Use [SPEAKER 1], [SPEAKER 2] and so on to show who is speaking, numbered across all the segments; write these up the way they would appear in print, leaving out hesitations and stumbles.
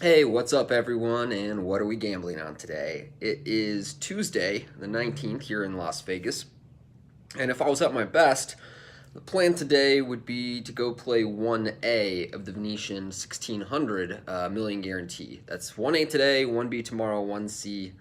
[SPEAKER 1] Hey, what's up, everyone, and what are we gambling on today? It is Tuesday, the 19th, here in Las Vegas. And if I was at my best, the plan today would be to go play 1A of the Venetian 1600 million guarantee. That's 1A today, 1B tomorrow, 1C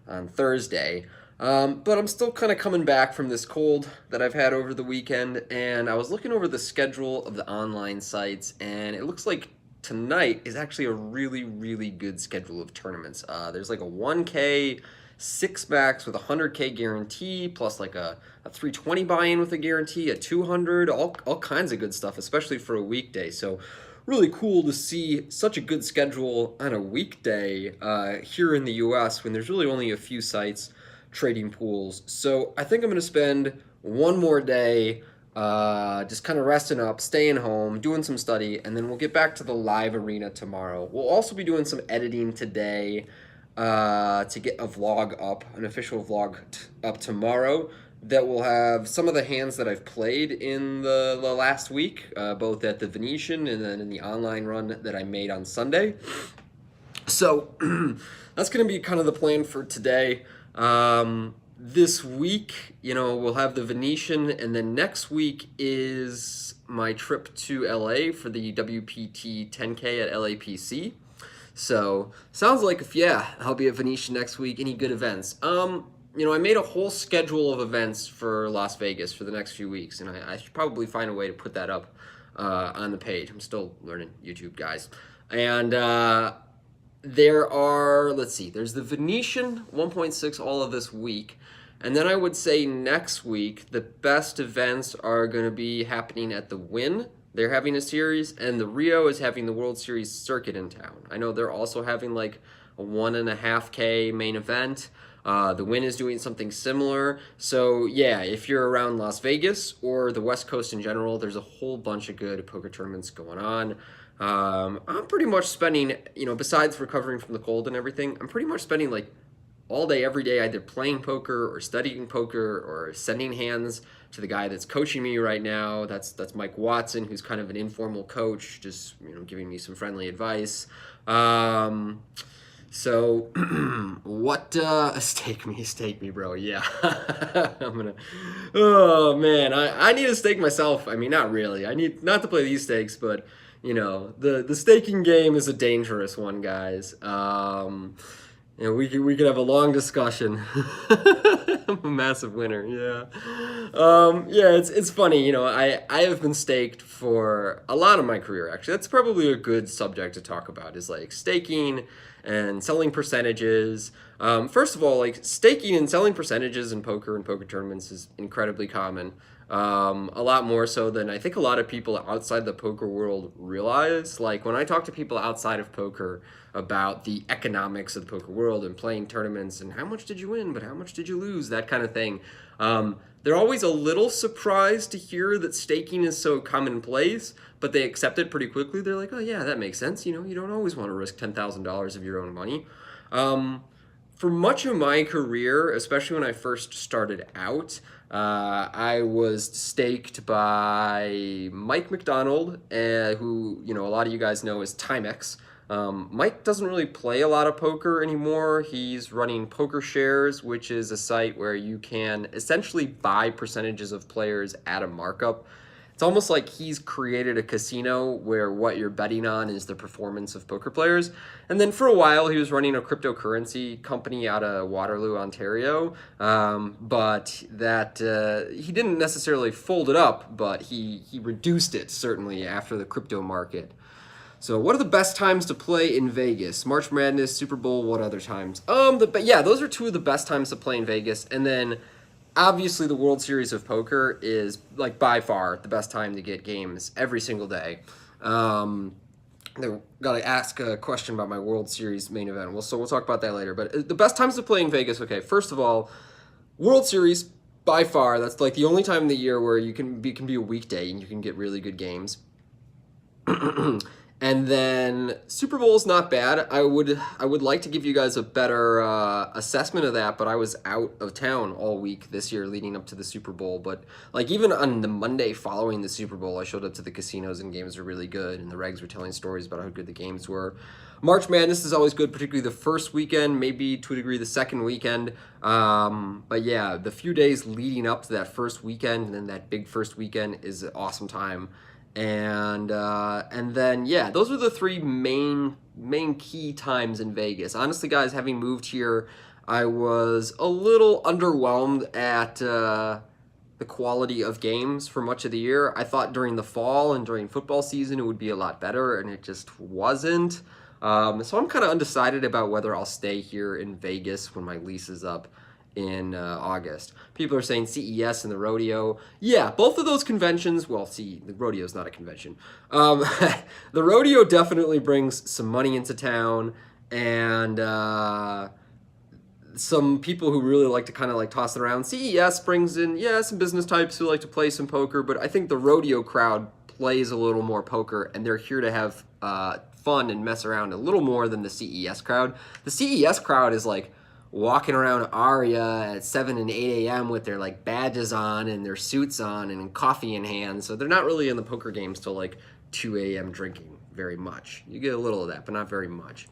[SPEAKER 1] on Thursday. But I'm still kind of coming back from this cold that I've had over the weekend, and I was looking over the schedule of the online sites, and it looks like tonight is actually a really, really good schedule of tournaments. There's like a 1K six max with a 100K guarantee, plus like a 320 buy-in with a guarantee, a 200, all kinds of good stuff, especially for a weekday. So really cool to see such a good schedule on a weekday here in the US when there's really only a few sites trading pools. So I think I'm going to spend one more day just kind of resting up, staying home, doing some study, and then we'll get back to the live arena tomorrow. We'll also be doing some editing today to get a vlog up, an official vlog up tomorrow that will have some of the hands that I've played in the last week, both at the Venetian and then in the online run that I made on Sunday. So that's going to be kind of the plan for today. This week, we'll have the Venetian, and then next week is my trip to LA for the WPT 10K at LAPC. So sounds like I'll be at Venetian next week. Any good events? I made a whole schedule of events for Las Vegas for the next few weeks, and I should probably find a way to put that up on the page. I'm still learning YouTube, guys. And there are, let's see, there's the Venetian 1.6 all of this week. And then I would say next week, the best events are going to be happening at the Wynn. They're having a series, and the Rio is having the World Series circuit in town. I know they're also having like a 1.5K main event. The Wynn is doing something similar. So yeah, if you're around Las Vegas or the West Coast in general, there's a whole bunch of good poker tournaments going on. I'm pretty much spending, besides recovering from the cold and everything, I'm pretty much spending like all day, every day, either playing poker or studying poker or sending hands to the guy that's coaching me right now. That's Mike Watson, who's kind of an informal coach, just giving me some friendly advice. So what stake me, bro. Yeah. I'm gonna Oh man, I need a stake myself. I mean, not really. I need not to play these stakes, but the staking game is a dangerous one, guys. We could have a long discussion. I'm a massive winner, yeah. Yeah, it's funny, I have been staked for a lot of my career, actually. That's probably a good subject to talk about, is like staking and selling percentages. First of all, like staking and selling percentages in poker and poker tournaments is incredibly common. A lot more so than I think a lot of people outside the poker world realize. Like when I talk to people outside of poker about the economics of the poker world and playing tournaments and how much did you win, but how much did you lose, that kind of thing. They're always a little surprised to hear that staking is so commonplace, but they accept it pretty quickly. They're like, oh yeah, that makes sense. You don't always want to risk $10,000 of your own money. For much of my career, especially when I first started out, I was staked by Mike McDonald, who a lot of you guys know as Timex. Mike doesn't really play a lot of poker anymore. He's running Poker Shares, which is a site where you can essentially buy percentages of players at a markup. It's almost like he's created a casino where what you're betting on is the performance of poker players. And then for a while, he was running a cryptocurrency company out of Waterloo, Ontario. But that he didn't necessarily fold it up, but he reduced it certainly after the crypto market. So what are the best times to play in Vegas? March Madness, Super Bowl, what other times? Those are two of the best times to play in Vegas. And then obviously the World Series of Poker is like by far the best time to get games every single day. Gotta ask a question about my World Series main event. We'll talk about that later. But the best times to play in Vegas, okay, first of all, World Series, by far, that's like the only time in the year where you can be a weekday and you can get really good games. And then Super Bowl's not bad. I would like to give you guys a better assessment of that, but I was out of town all week this year leading up to the Super Bowl. But like even on the Monday following the Super Bowl, I showed up to the casinos and games were really good, and the regs were telling stories about how good the games were. March Madness is always good, particularly the first weekend, maybe to a degree the second weekend. But yeah, the few days leading up to that first weekend and then that big first weekend is an awesome time. And then yeah, those are the three main key times in Vegas. Honestly, guys, having moved here, I was a little underwhelmed at the quality of games for much of the year. I thought during the fall and during football season it would be a lot better, and it just wasn't. So I'm kind of undecided about whether I'll stay here in Vegas when my lease is up in August. People are saying CES and the rodeo. Yeah, both of those conventions. Well, see, the rodeo is not a convention. The rodeo definitely brings some money into town, and some people who really like to kind of like toss it around. CES brings in, yeah, some business types who like to play some poker, but I think the rodeo crowd plays a little more poker, and they're here to have fun and mess around a little more than the CES crowd. The CES crowd is like walking around Aria at 7 and 8 a.m. with their like badges on and their suits on and coffee in hand. So they're not really in the poker games till like 2 a.m. drinking very much. You get a little of that, but not very much.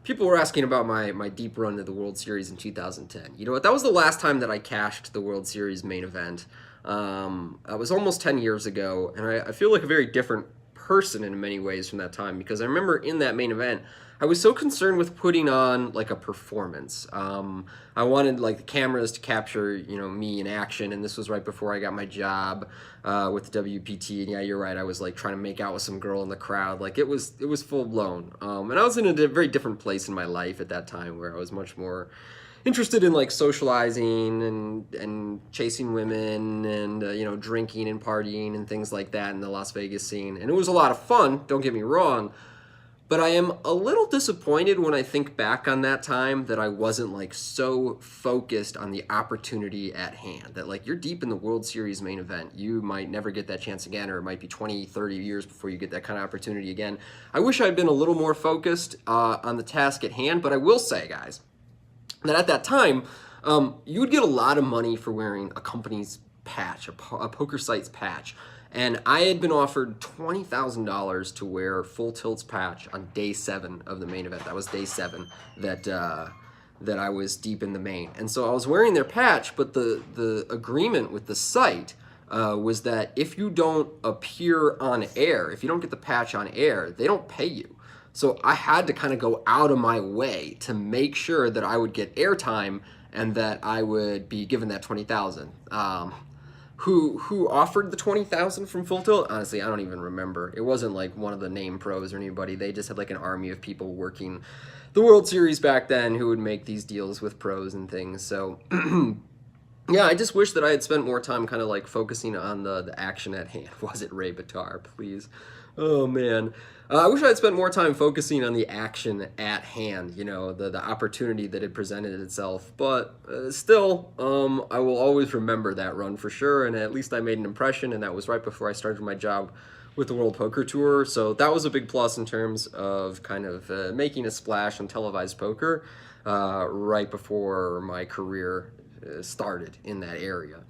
[SPEAKER 1] People were asking about my deep run to the World Series in 2010. You know what? That was the last time that I cashed the World Series main event. That was almost 10 years ago, and I feel like a very different person in many ways from that time, because I remember in that main event I was so concerned with putting on like a performance. I wanted like the cameras to capture, you know, me in action, and this was right before I got my job with the WPT. And yeah, you're right, I was like trying to make out with some girl in the crowd. Like it was full blown, and I was in a very different place in my life at that time, where I was much more interested in like socializing and chasing women and you know, drinking and partying and things like that in the Las Vegas scene. And it was a lot of fun, don't get me wrong, but I am a little disappointed when I think back on that time that I wasn't like so focused on the opportunity at hand. That like you're deep in the World Series main event, you might never get that chance again, or it might be 20, 30 years before you get that kind of opportunity again. I wish I'd been a little more focused on the task at hand, but I will say, guys, that at that time, you would get a lot of money for wearing a company's patch, a poker site's patch. And I had been offered $20,000 to wear Full Tilt's patch on day 7 of the main event. That was day 7 that I was deep in the main. And so I was wearing their patch, but the agreement with the site was that if you don't appear on air, if you don't get the patch on air, they don't pay you. So I had to kind of go out of my way to make sure that I would get airtime and that I would be given that $20,000. Who offered the $20,000 from Full Tilt? Honestly, I don't even remember. It wasn't like one of the name pros or anybody. They just had like an army of people working the World Series back then who would make these deals with pros and things. So yeah, I just wish that I had spent more time kind of like focusing on the action at hand. Was it Ray Batar, please? Oh man. I wish I had spent more time focusing on the action at hand, you know, the opportunity that had presented itself. But still, I will always remember that run for sure, and at least I made an impression, and that was right before I started my job with the World Poker Tour. So that was a big plus in terms of kind of making a splash on televised poker right before my career started in that area.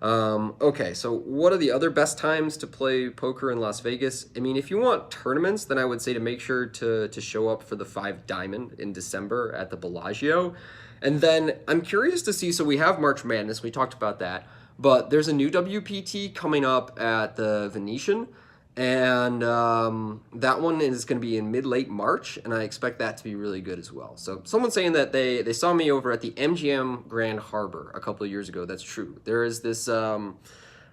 [SPEAKER 1] Okay, so what are the other best times to play poker in Las Vegas? I mean, if you want tournaments, then I would say to make sure to show up for the 5 Diamond in December at the Bellagio. And then I'm curious to see, so we have March Madness, we talked about that, but there's a new WPT coming up at the Venetian, and that one is going to be in mid-late March, and I expect that to be really good as well. So someone's saying that they saw me over at the MGM Grand Harbor a couple of years ago. That's true. There is this, I'm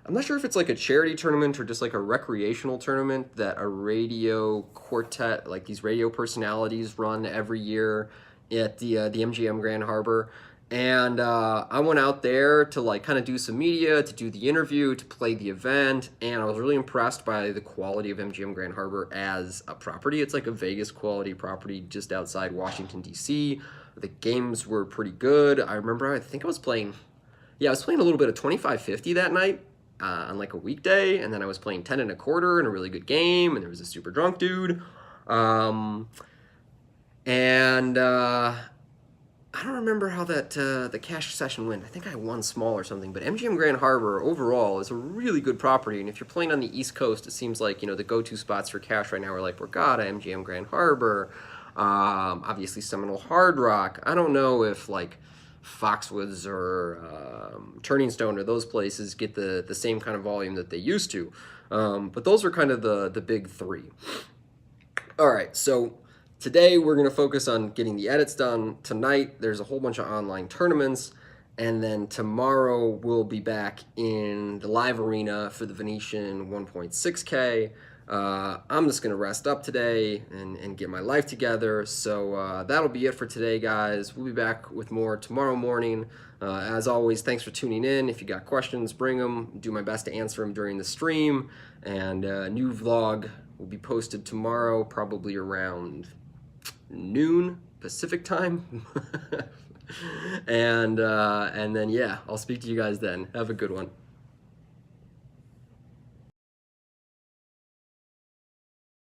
[SPEAKER 1] not sure if it's like a charity tournament or just like a recreational tournament that a radio quartet, like these radio personalities run every year at the MGM Grand Harbor. And I went out there to like kind of do some media, to do the interview, to play the event, and I was really impressed by the quality of MGM Grand Harbor as a property. It's like a Vegas quality property just outside Washington, D.C. The games were pretty good. I remember, I think I was playing a little bit of 25-50 that night. on like a weekday, and then I was playing 10 and a quarter in a really good game, and there was a super drunk dude. And I don't remember how that the cash session went. I think I won small or something. But MGM Grand Harbor overall is a really good property, and if you're playing on the East Coast, it seems like the go-to spots for cash right now are like Borgata, MGM Grand Harbor, obviously Seminole Hard Rock. I don't know if like Foxwoods or Turning Stone or those places get the same kind of volume that they used to, but those are kind of the big three. All right, so today we're going to focus on getting the edits done. Tonight there's a whole bunch of online tournaments, and then tomorrow we'll be back in the live arena for the Venetian 1.6K. I'm just going to rest up today and get my life together. So that'll be it for today, guys. We'll be back with more tomorrow morning. As always, thanks for tuning in. If you got questions, bring them. Do my best to answer them during the stream. And a new vlog will be posted tomorrow, probably around noon Pacific time. And then, yeah, I'll speak to you guys then. Have a good one.